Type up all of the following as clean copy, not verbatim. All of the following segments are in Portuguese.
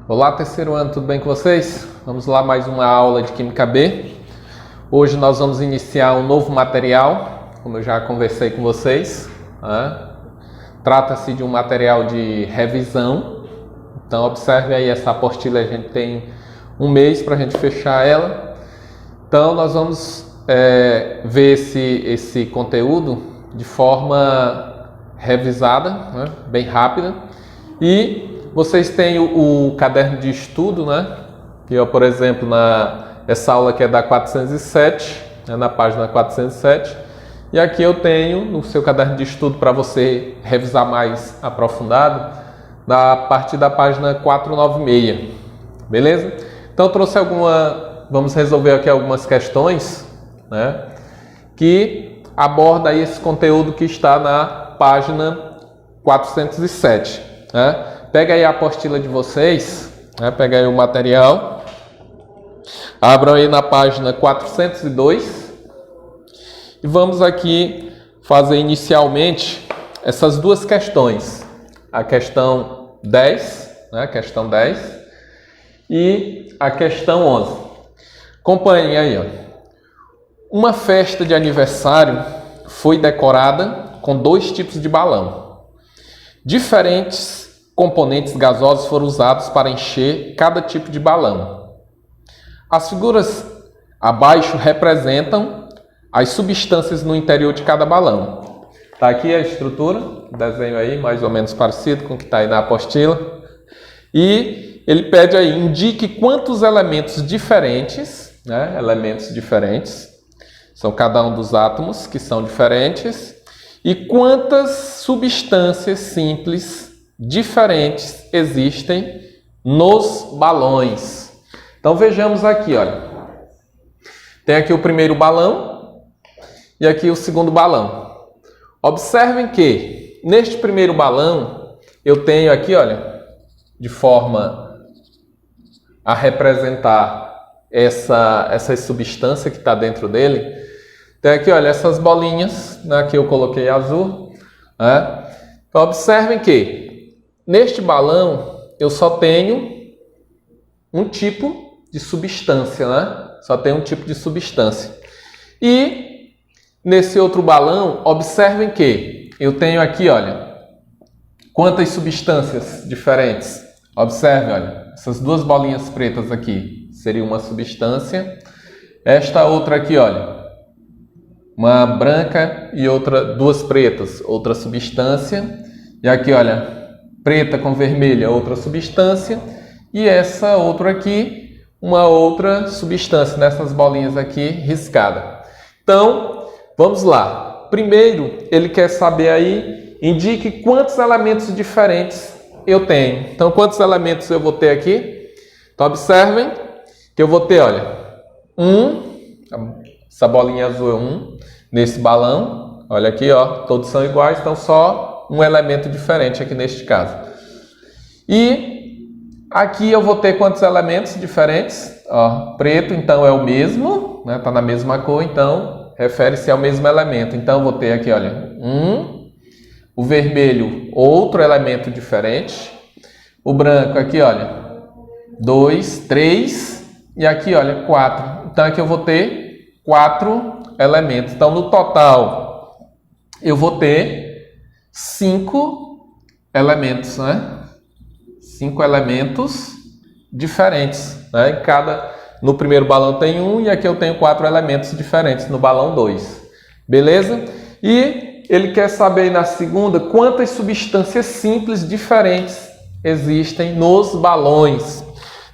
Olá, terceiro ano, tudo bem com vocês? Vamos lá, mais uma aula de Química B. Hoje nós vamos iniciar um novo material, como eu já conversei com vocês. Trata-se de um material de revisão. Então observe aí essa apostila, a gente tem um mês para a gente fechar ela. Então nós vamos ver esse conteúdo de forma revisada, bem rápida. E vocês têm o caderno de estudo, que eu, por exemplo, essa aula aqui é da 407, na página 407. E aqui eu tenho no seu caderno de estudo para você revisar mais aprofundado, a partir da página 496, beleza? Então eu trouxe vamos resolver aqui algumas questões, que aborda aí esse conteúdo que está na página 407, Pega aí a apostila de vocês, pega aí o material, abram aí na página 402 e vamos aqui fazer inicialmente essas duas questões, a questão 10, questão 10 e a questão 11. Acompanhem aí, Uma festa de aniversário foi decorada com 2 tipos de balão. Diferentes componentes gasosos foram usados para encher cada tipo de balão. As figuras abaixo representam as substâncias no interior de cada balão. Está aqui a estrutura, desenho aí mais ou menos parecido com o que está aí na apostila. E ele pede aí, indique quantos elementos diferentes, elementos diferentes, são cada um dos átomos que são diferentes, e quantas substâncias simples diferentes existem nos balões. Então vejamos aqui, tem aqui o primeiro balão e aqui o segundo balão. Observem que neste primeiro balão eu tenho aqui, de forma a representar essa substância que está dentro dele. Tem aqui, essas bolinhas, que eu coloquei azul. Então observem que neste balão eu só tenho um tipo de substância, Só tem um tipo de substância. E nesse outro balão, observem que eu tenho aqui, quantas substâncias diferentes. Observe, essas duas bolinhas pretas aqui seria uma substância. Esta outra aqui, uma branca e duas pretas, outra substância. E aqui, preta com vermelha, outra substância. E essa outra aqui, uma outra substância, nessas bolinhas aqui riscada. Então, vamos lá. Primeiro, ele quer saber aí, indique quantos elementos diferentes eu tenho. Então, quantos elementos eu vou ter aqui? Então, observem que eu vou ter, essa bolinha azul é 1, nesse balão. Olha aqui, todos são iguais, então só um elemento diferente aqui neste caso. E aqui eu vou ter quantos elementos diferentes? Preto, então é o mesmo, tá na mesma cor, então refere-se ao mesmo elemento. Então eu vou ter aqui, o vermelho, outro elemento diferente. O branco aqui, 2, 3 e aqui, 4. Então aqui eu vou ter 4 elementos. Então no total eu vou ter 5 elementos, 5 elementos diferentes, No primeiro balão tem 1 e aqui eu tenho 4 elementos diferentes no balão 2. Beleza? E ele quer saber na segunda quantas substâncias simples diferentes existem nos balões.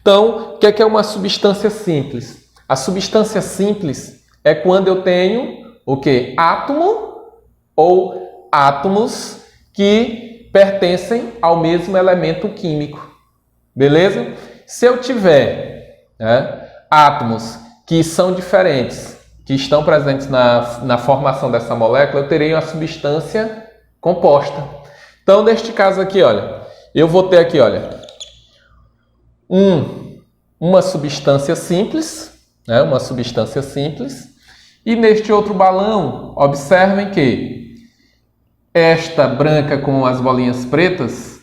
Então, o que é uma substância simples? A substância simples é quando eu tenho o quê? Átomo ou átomos que pertencem ao mesmo elemento químico. Beleza? Se eu tiver átomos que são diferentes, que estão presentes na formação dessa molécula, eu terei uma substância composta. Então, neste caso aqui, eu vou ter aqui, uma substância simples, uma substância simples. E neste outro balão, observem que esta branca com as bolinhas pretas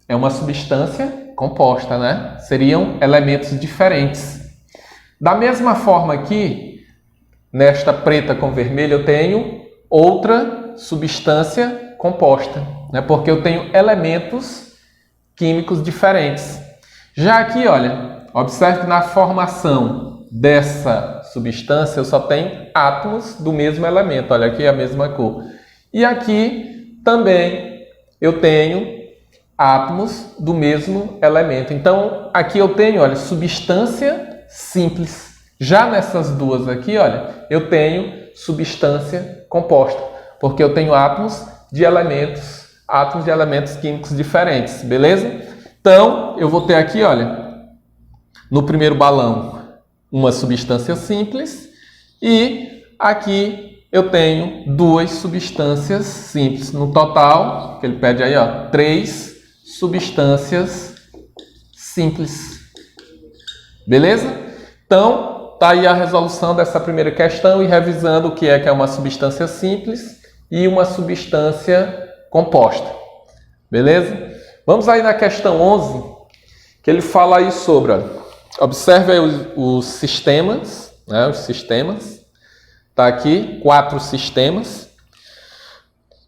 é uma substância composta, né? Seriam elementos diferentes. Da mesma forma aqui, nesta preta com vermelho, eu tenho outra substância composta, né? Porque eu tenho elementos químicos diferentes. Já aqui, olha, observe que na formação dessa substância eu só tenho átomos do mesmo elemento. Olha aqui a mesma cor. E aqui também eu tenho átomos do mesmo elemento. Então, aqui eu tenho, olha, substância simples. Já nessas duas aqui, olha, eu tenho substância composta, porque eu tenho átomos de elementos químicos diferentes, beleza? Então, eu vou ter aqui, olha, no primeiro balão, uma substância simples e aqui eu tenho duas substâncias simples. No total, que ele pede aí, ó, 3 substâncias simples. Beleza? Então, tá aí a resolução dessa primeira questão e revisando o que é uma substância simples e uma substância composta. Beleza? Vamos aí na questão 11, que ele fala aí sobre, ó, observe aí os sistemas, né? Os sistemas. Tá aqui 4 sistemas.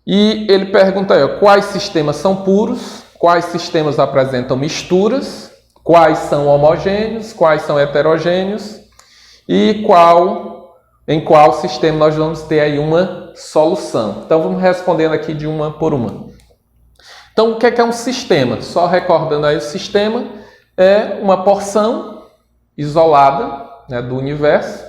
E ele pergunta aí, ó, quais sistemas são puros, quais sistemas apresentam misturas, quais são homogêneos, quais são heterogêneos e em qual sistema nós vamos ter aí uma solução. Então vamos respondendo aqui de uma por uma. Então o que é um sistema? Só recordando aí, o sistema é uma porção isolada, né, do universo,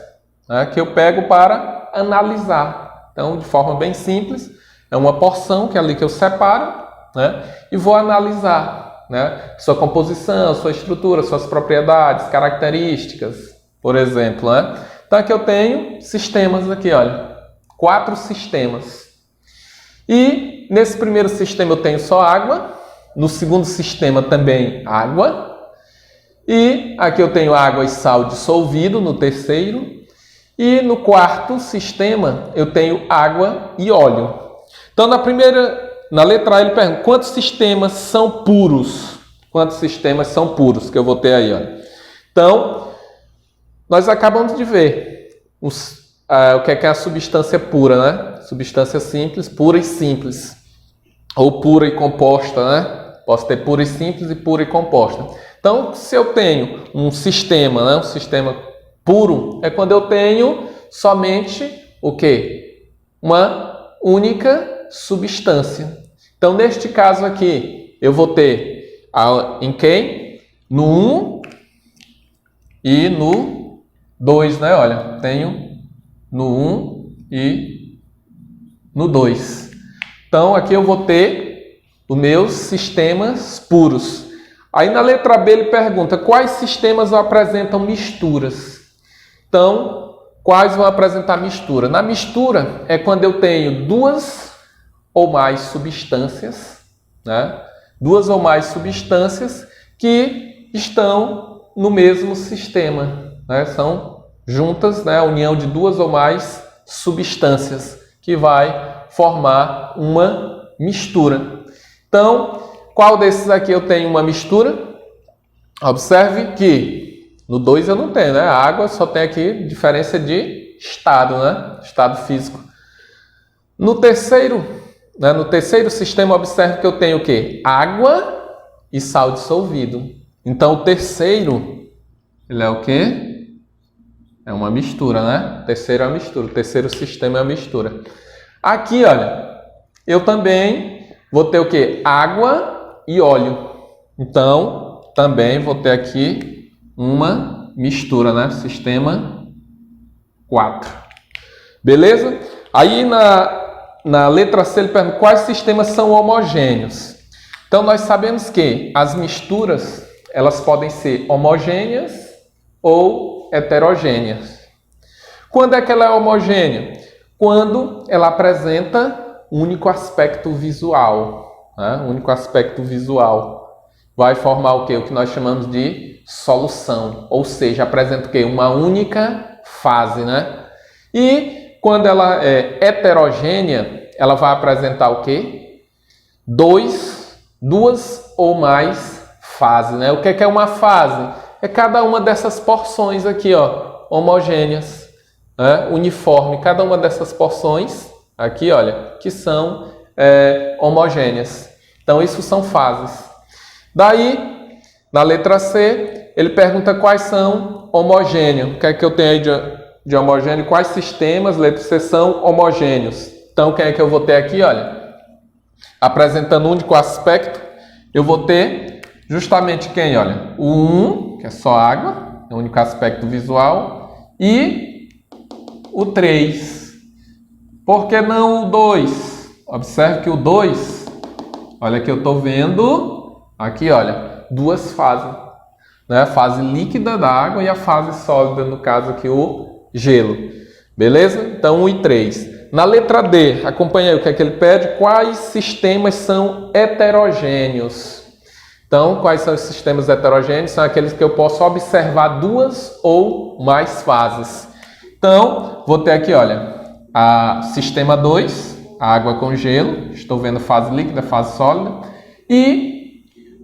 né, que eu pego para analisar. Então, de forma bem simples, é uma porção que é ali que eu separo, né, e vou analisar, né, sua composição, sua estrutura, suas propriedades, características, por exemplo, né? Então, aqui eu tenho sistemas aqui, olha, 4 sistemas. E nesse primeiro sistema eu tenho só água, no segundo sistema também água, e aqui eu tenho água e sal dissolvido no terceiro, e no quarto sistema eu tenho água e óleo. Então na letra A ele pergunta quantos sistemas são puros? Quantos sistemas são puros que eu vou ter aí, olha. Então, nós acabamos de ver o que é a substância pura, né? Substância simples, pura e simples. Ou pura e composta, né? Posso ter pura e simples e pura e composta. Então, se eu tenho um sistema, né? Um sistema puro, é quando eu tenho somente o quê? Uma única substância. Então, neste caso aqui, eu vou ter em quem? No 1 e no 2, né? Olha, tenho no 1 e no 2. Então, aqui eu vou ter os meus sistemas puros. Aí na letra B ele pergunta quais sistemas apresentam misturas. Então, quais vão apresentar mistura? Na mistura é quando eu tenho duas ou mais substâncias, né? Duas ou mais substâncias que estão no mesmo sistema, né? São juntas, né? A união de duas ou mais substâncias que vai formar uma mistura. Então, qual desses aqui eu tenho uma mistura? Observe que no 2 eu não tenho, né? A água só tem aqui diferença de estado, né? Estado físico. No terceiro, né? No terceiro sistema, observe que eu tenho o quê? Água e sal dissolvido. Então, o terceiro, ele é o quê? É uma mistura, né? O terceiro é a mistura. O terceiro sistema é a mistura. Aqui, olha, eu também vou ter o quê? Água e óleo. Então, também vou ter aqui uma mistura, né? Sistema 4. Beleza? Aí na letra C ele pergunta quais sistemas são homogêneos. Então, nós sabemos que as misturas, elas podem ser homogêneas ou heterogêneas. Quando é que ela é homogênea? Quando ela apresenta um único aspecto visual. Né? Um único aspecto visual. Vai formar o quê? O que nós chamamos de solução. Ou seja, apresenta o quê? Uma única fase, né? E quando ela é heterogênea, ela vai apresentar o quê? Duas ou mais fase, né? O que é uma fase? É cada uma dessas porções aqui, ó, homogêneas, né? Uniforme, cada uma dessas porções aqui, olha, que são homogêneas. Então, isso são fases. Daí, na letra C, ele pergunta quais são homogêneos. O que é que eu tenho aí de homogêneo? Quais sistemas, letra C, são homogêneos? Então, quem é que eu vou ter aqui? Olha, apresentando um único aspecto, eu vou ter justamente quem? Olha, o 1, que é só água, é o único aspecto visual, e o 3. Por que não o 2? Observe que o 2, olha que eu estou vendo aqui, olha, duas fases, né? A fase líquida da água e a fase sólida, no caso aqui o gelo. Beleza? Então 1 e 3. Na letra D, acompanha aí o que é que ele pede. Quais sistemas são heterogêneos? Então, quais são os sistemas heterogêneos? São aqueles que eu posso observar duas ou mais fases. Então, vou ter aqui, olha, sistema 2, água com gelo. Estou vendo fase líquida, fase sólida. E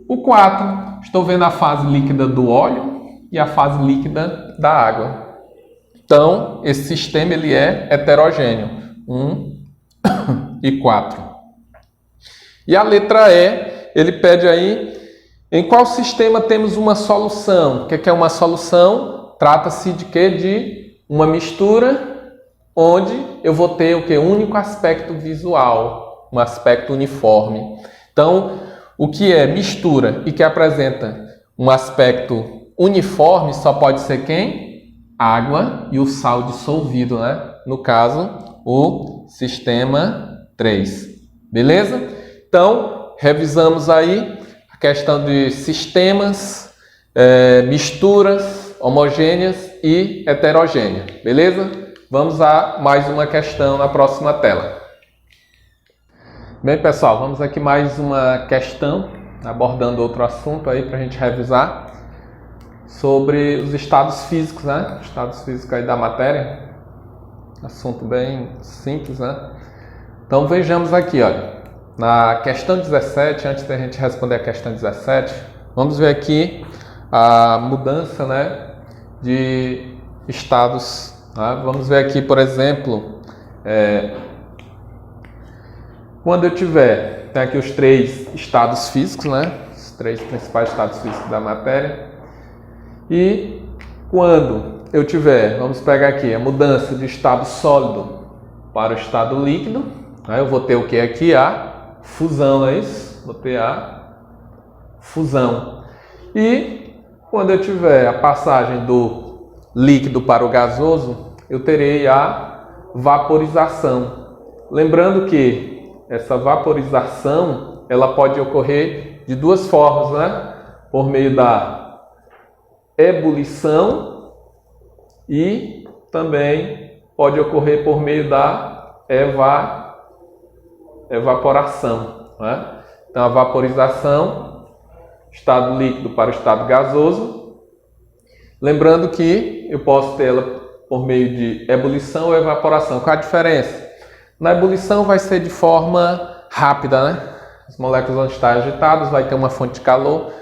o 4, estou vendo a fase líquida do óleo e a fase líquida da água. Então, esse sistema ele é heterogêneo. 1 e 4. E a letra E, ele pede aí, em qual sistema temos uma solução? O que é uma solução? Trata-se de quê? De uma mistura, onde eu vou ter o quê? Um único aspecto visual, um aspecto uniforme. Então, o que é mistura e que apresenta um aspecto uniforme só pode ser quem? Água e o sal dissolvido, né? No caso, o sistema 3. Beleza? Então, revisamos aí a questão de sistemas, misturas homogêneas e heterogêneas. Beleza? Vamos a mais uma questão na próxima tela. Bem, pessoal, vamos aqui mais uma questão, abordando outro assunto aí para a gente revisar sobre os estados físicos, né? Estados físicos aí da matéria. Assunto bem simples, né? Então vejamos aqui, olha, na questão 17, antes da gente responder a questão 17, vamos ver aqui a mudança, né, de estados. Tá? Vamos ver aqui, por exemplo, quando eu tiver, tem aqui os 3 estados físicos, né? Os 3 principais estados físicos da matéria. E quando eu tiver, vamos pegar aqui, a mudança de estado sólido para o estado líquido, aí eu vou ter o que aqui? A fusão, é isso? Vou ter a fusão. E quando eu tiver a passagem do líquido para o gasoso, eu terei a vaporização. Lembrando que essa vaporização, ela pode ocorrer de duas formas, né? Por meio da ebulição e também pode ocorrer por meio da evaporação, né? Então, a vaporização, estado líquido para o estado gasoso. Lembrando que eu posso tê-la por meio de ebulição ou evaporação. Qual a diferença? Na ebulição vai ser de forma rápida, né? As moléculas vão estar agitadas, vai ter uma fonte de calor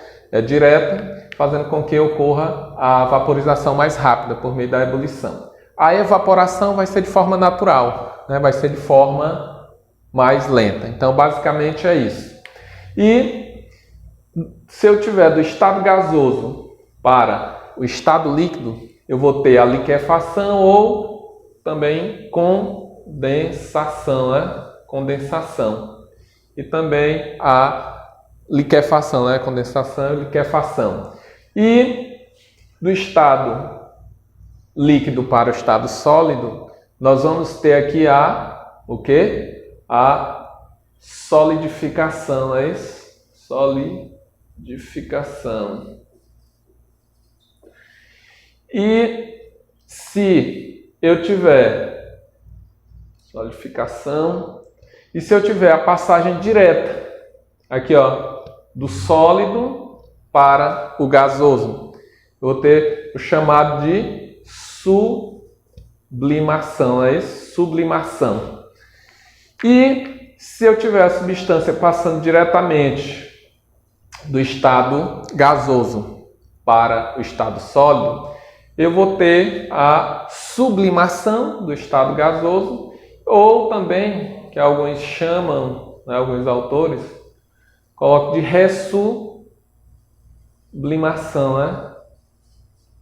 direta, fazendo com que ocorra a vaporização mais rápida por meio da ebulição. A evaporação vai ser de forma natural, né? Vai ser de forma mais lenta. Então, basicamente é isso. E se eu tiver do estado gasoso para o estado líquido, eu vou ter a liquefação ou também condensação, né? Condensação. E também a liquefação, né? Condensação e liquefação. E do estado líquido para o estado sólido, nós vamos ter aqui o quê? A solidificação, é isso? Solidificação. E se eu tiver solidificação, e se eu tiver a passagem direta, aqui ó, do sólido para o gasoso, eu vou ter o chamado de sublimação, é isso? Sublimação. E se eu tiver a substância passando diretamente do estado gasoso para o estado sólido, eu vou ter a sublimação do estado gasoso, ou também, que alguns chamam, né, alguns autores, colocam de ressublimação, né?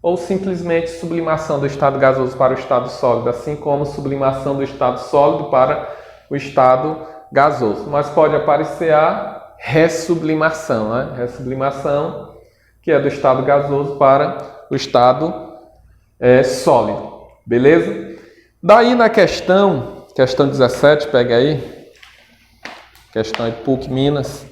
Ou simplesmente sublimação do estado gasoso para o estado sólido, assim como sublimação do estado sólido para o estado gasoso. Mas pode aparecer a ressublimação, né? Ressublimação, que é do estado gasoso para o estado sólido. Beleza? Daí na questão 17, pega aí, questão PUC Minas,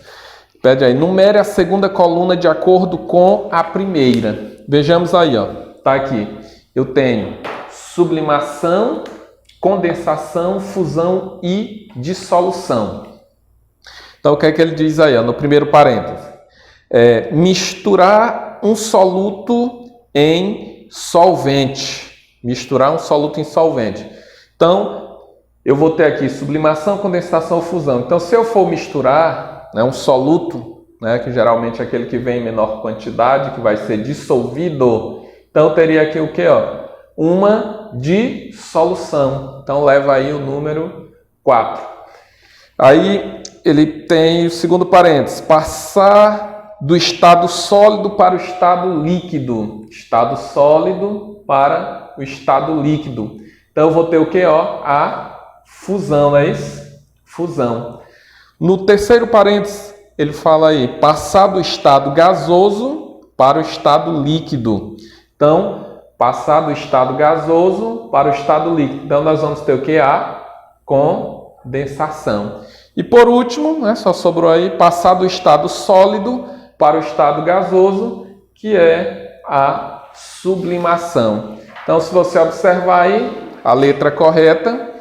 pede aí, numere a segunda coluna de acordo com a primeira. Vejamos aí, ó, tá aqui. Eu tenho sublimação, condensação, fusão e dissolução. Então, o que é que ele diz aí, ó, no primeiro parêntese? Misturar um soluto em solvente. Misturar um soluto em solvente. Então, eu vou ter aqui sublimação, condensação, fusão. Então, se eu for misturar, né, um soluto, né, que geralmente é aquele que vem em menor quantidade, que vai ser dissolvido, então eu teria aqui o que? Uma dissolução. Então, leva aí o número 4. Aí, ele tem o segundo parênteses, passar do estado sólido para o estado líquido. Estado sólido para o estado líquido. Então, eu vou ter o que? A fusão, não é isso? Fusão. No terceiro parênteses, ele fala aí, passar do estado gasoso para o estado líquido. Então, passar do estado gasoso para o estado líquido. Então, nós vamos ter o que? A condensação. E por último, né, só sobrou aí, passar do estado sólido para o estado gasoso, que é a sublimação. Então, se você observar aí, a letra correta,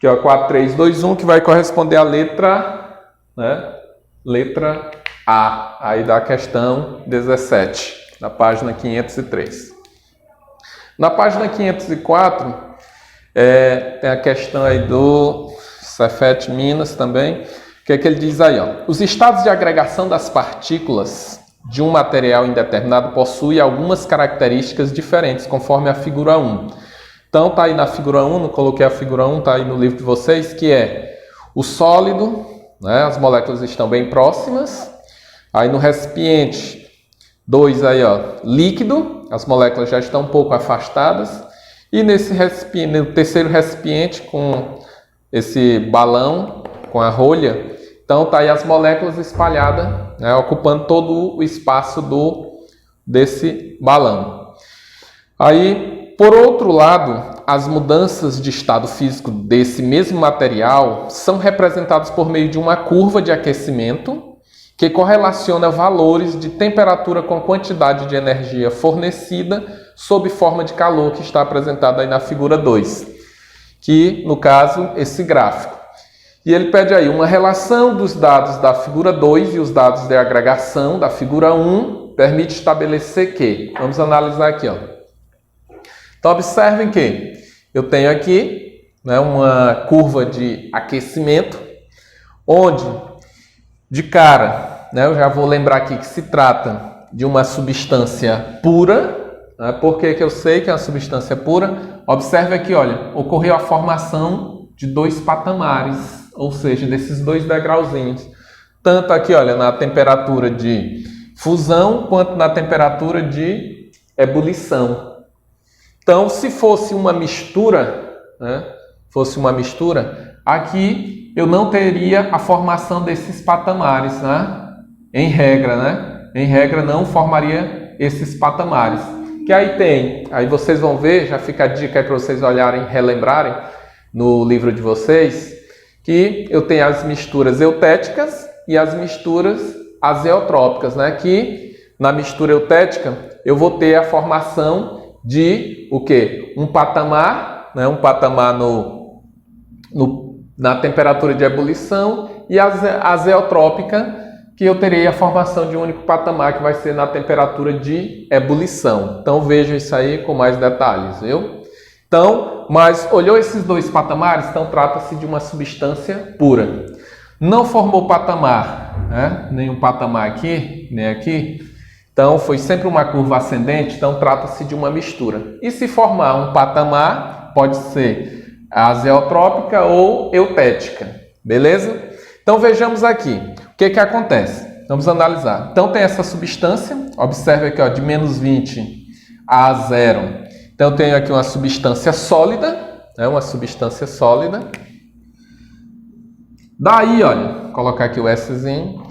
que é o 4321, que vai corresponder à letra, né, letra A, aí da questão 17, na página 503. Na página 504, tem a questão aí do Cefet Minas também, que é que ele diz aí, ó, os estados de agregação das partículas de um material indeterminado possuem algumas características diferentes, conforme a figura 1. Então, tá aí na figura 1, não coloquei a figura 1, tá aí no livro de vocês, que é o sólido, né, as moléculas estão bem próximas. Aí no recipiente 2, aí, ó, líquido, as moléculas já estão um pouco afastadas. E nesse recipiente, no terceiro recipiente, com esse balão, com a rolha, então tá aí as moléculas espalhadas, né, ocupando todo o espaço desse balão. Aí, por outro lado, as mudanças de estado físico desse mesmo material são representadas por meio de uma curva de aquecimento que correlaciona valores de temperatura com quantidade de energia fornecida sob forma de calor, que está apresentado aí na figura 2, que, no caso, esse gráfico. E ele pede aí uma relação dos dados da figura 2 e os dados de agregação da figura 1, permite estabelecer que, vamos analisar aqui, ó. Então, observem que eu tenho aqui, né, uma curva de aquecimento, onde, de cara, né, eu já vou lembrar aqui que se trata de uma substância pura. Né, por que eu sei que é uma substância pura? Observe aqui, olha, ocorreu a formação de 2 patamares, ou seja, desses 2 degrauzinhos. Tanto aqui, olha, na temperatura de fusão, quanto na temperatura de ebulição. Então, se fosse uma mistura, né, aqui eu não teria a formação desses patamares, né? Em regra, né? Em regra não formaria esses patamares. Que aí vocês vão ver, já fica a dica aí para vocês olharem, relembrarem no livro de vocês, que eu tenho as misturas eutéticas e as misturas azeotrópicas, né? Que na mistura eutética eu vou ter a formação de o quê? Um patamar, né? Um patamar na temperatura de ebulição, e a azeotrópica, que eu terei a formação de um único patamar, que vai ser na temperatura de ebulição. Então vejam isso aí com mais detalhes, viu? Então, mas olhou esses 2 patamares, então trata-se de uma substância pura. Não formou patamar, né? Nenhum patamar aqui, nem aqui. Então, foi sempre uma curva ascendente, então trata-se de uma mistura. E se formar um patamar, pode ser azeotrópica ou eutética, beleza? Então, vejamos aqui. O que acontece? Vamos analisar. Então, tem essa substância, observe aqui, ó, de menos 20 a 0. Então, eu tenho aqui uma substância sólida, né? Uma substância sólida. Daí, olha, vou colocar aqui o Szinho.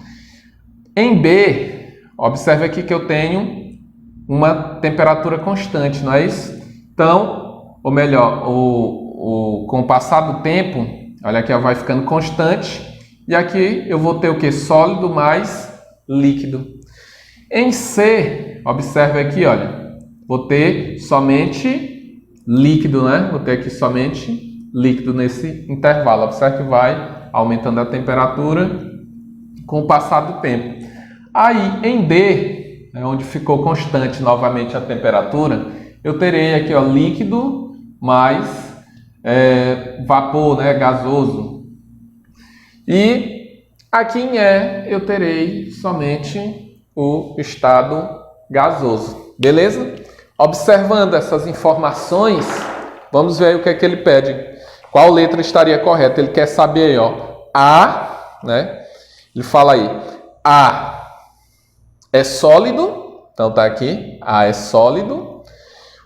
Em B, observe aqui que eu tenho uma temperatura constante, não é isso? Então, ou melhor, com o passar do tempo, olha aqui, vai ficando constante. E aqui eu vou ter o que? Sólido mais líquido. Em C, observe aqui, olha, vou ter somente líquido, né? Vou ter aqui somente líquido nesse intervalo. Observe que vai aumentando a temperatura com o passar do tempo. Aí, em D, onde ficou constante novamente a temperatura, eu terei aqui, ó, líquido mais vapor, né, gasoso. E aqui em E, eu terei somente o estado gasoso. Beleza? Observando essas informações, vamos ver aí o que é que ele pede. Qual letra estaria correta? Ele quer saber aí, ó, A, né? Ele fala aí, A é sólido, então tá aqui, A é sólido.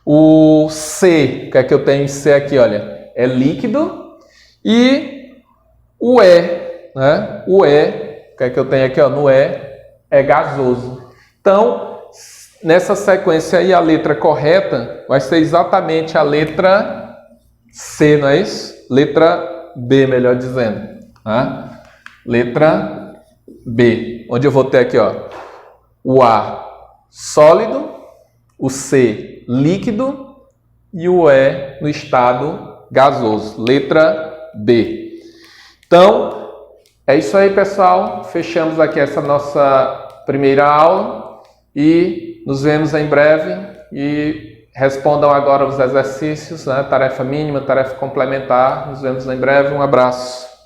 O C, o que é que eu tenho em C aqui, olha, é líquido. E o E, né? O E, o que é que eu tenho aqui, ó, no E, é gasoso. Então, nessa sequência aí, a letra correta vai ser exatamente a letra C, não é isso? Letra B, melhor dizendo. Tá? Letra B, onde eu vou ter aqui, ó, o A sólido, o C líquido e o E no estado gasoso. Letra B. Então, é isso aí, pessoal. Fechamos aqui essa nossa primeira aula e nos vemos em breve. E respondam agora os exercícios, né? Tarefa mínima, tarefa complementar. Nos vemos em breve. Um abraço.